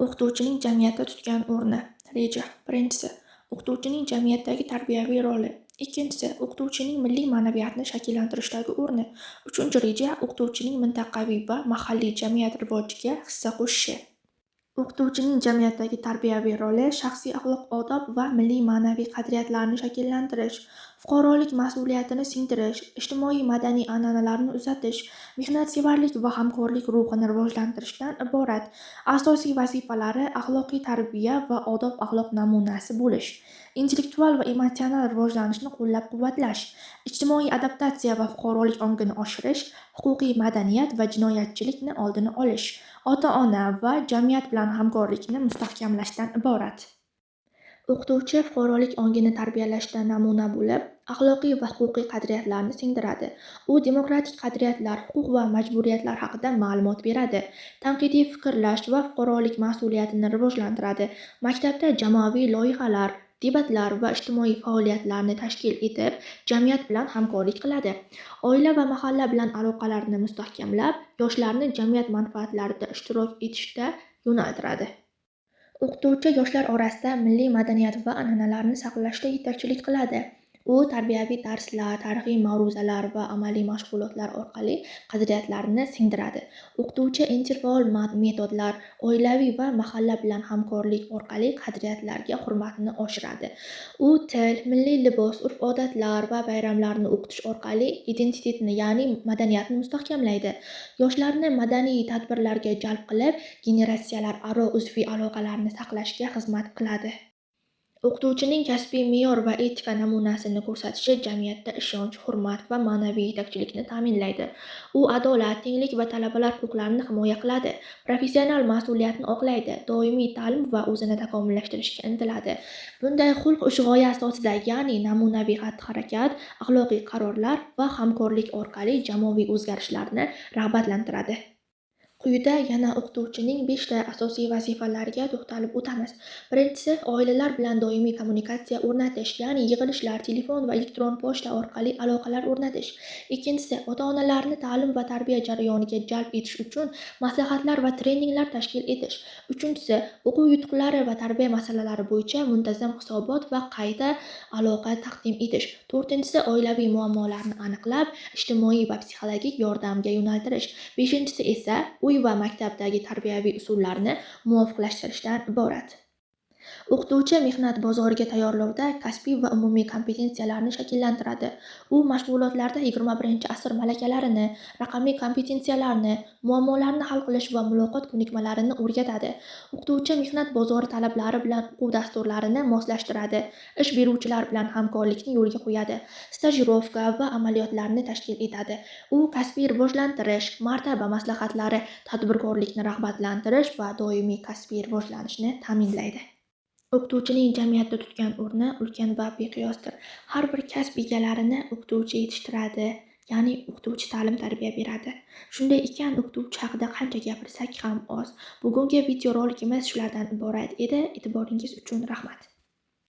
O'qituvchining jamiyatda tutgan o'rni. Reja. Birinchisi, o'qituvchining jamiyatdagi tarbiyaviy roli. Ikkinchisi, o'qituvchining milliy ma'naviyatni shakllantirishdagi o'rni. Uchinchi reja, o'qituvchining mintaqaviy va mahalliy jamiyat rivojiga hissa qo'shishi. O'qituvchining jamiyatdagi tarbiyaviy roli shaxsiy axloq-odob va milliy ma'naviy qadriyatlarni shakllantirish, fuqarolik mas'uliyatini singdirish, ijtimoiy-madaniy an'analarni uzatish, mehnatsevarlik va hamkorlik ruhini rivojlantirishdan iborat. Asosiy vazifalari axloqiy tarbiya va odob-axloq namunasi bo'lish, intellektual va emotsional rivojlanishni qo'llab-quvvatlash, ijtimoiy adaptatsiya va fuqarolik ongini oshirish, huquqiy madaniyat va jinoyatchilikni oldini olish, ota-ona va jamiyat bilan hamkorlikni mustahkamlashdan iborat. O'qituvchi fuqarolik ongini tarbiyalashda namuna bo'lib, axloqiy va huquqiy qadriyatlarni singdiradi. U demokratik qadriyatlar, huquq va majburiyatlar haqida ma'lumot beradi, tanqidiy fikrlash va fuqarolik mas'uliyatini rivojlantiradi. Maktabda jamoaviy loyihalar, debatlar va ijtimoiy faoliyatlarni tashkil etib, jamiyat bilan hamkorlik qiladi. Oila va mahalla bilan aloqalarni mustahkamlab, yoshlarni jamiyat manfaatlarida ishtirok etishda yo'naltiradi. O'qituvchi yoshlar orasida milliy madaniyat va an'analarni saqlashda yetakchilik qiladi. U tarbiyaviy darslar, tarixiy ma'ruzalar va amaliy mashg'ulotlar orqali qadriyatlarni singdiradi. O'qituvchi interfaol metodlar, oilaviy va mahalla bilan hamkorlik orqali qadriyatlarga hurmatni oshiradi. U til, milliy libos, urf-odatlar va bayramlarni o'qitish orqali identitetni, ya'ni madaniyatni mustahkamlaydi. Yoshlarni madaniy tadbirlarga jalb qilib, generatsiyalararo uzviy aloqalarni saqlashga xizmat qiladi. O'qituvchining kasbiy me'yor va etika namunasini ko'rsatishi jamiyatda ishonch, hurmat va ma'naviy yetakchilikni ta'minlaydi. U adolat, tenglik va talabalar huquqlarini himoya qiladi, professional mas'uliyatni oqlaydi, doimiy ta'lim va o'zini takomillashtirishga intiladi. Bunday xulq-ish g'oya asosida, ya'ni namunaviy xatti-harakat, axloqiy qarorlar va hamkorlik orqali jamoaviy o'zgarishlarni rag'batlantiradi. Quyida yana o'qituvchining 5 ta asosiy vazifalariga to'xtalib o'tamiz. Birinchisi, oilalar bilan doimiy kommunikatsiya o'rnatish, ya'ni yig'ilishlar, telefon va elektron pochta orqali aloqalar o'rnatish. Ikkinchisi, ota-onalarni ta'lim va tarbiya jarayoniga jalb etish uchun maslahatlar va treninglar tashkil etish. Uchinchisi, o'quv yutuqlari va tarbiya masalalari bo'yicha muntazam hisobot va qayta aloqa taqdim etish. To'rtinchisi, oilaviy muammolarni aniqlab, ijtimoiy va psixologik yordamga yo'naltirish. Beshinchisi esa uy va maktabdagi tarbiyaviy usullarni muvofiqlashtirishdan iborat. O'qituvchi mehnat bozoriga tayyorlovda kasbiy va umumiy kompetensiyalarni shakllantiradi. U mashg'ulotlarda 21-asr malakalarini, raqamli kompetensiyalarni, muammolarni hal qilish va muloqot ko'nikmalarini o'rgatadi. O'qituvchi mehnat bozori talablari bilan o'quv dasturlarini moslashtiradi, ish beruvchilar bilan hamkorlikni yo'lga qo'yadi, stajirovka va amaliyotlarni tashkil etadi. U kasbiy rivojlantirish, martaba maslahatlari, tadbirkorlikni rag'batlantirish va doimiy kasbiy rivojlanishni ta'minlaydi. O'qituvchining jamiyatda tutgan o'rni ulkan va beqiyosdir. Har bir kasb egalarini o'qituvchi yetishtiradi, ya'ni o'qituvchi ta'lim-tarbiya beradi. Shunday ekan, o'qituvchi haqida qancha gapirsak ham oz. Bugungi videorolikimiz shulardan iborat edi. E'tiboringiz uchun rahmat.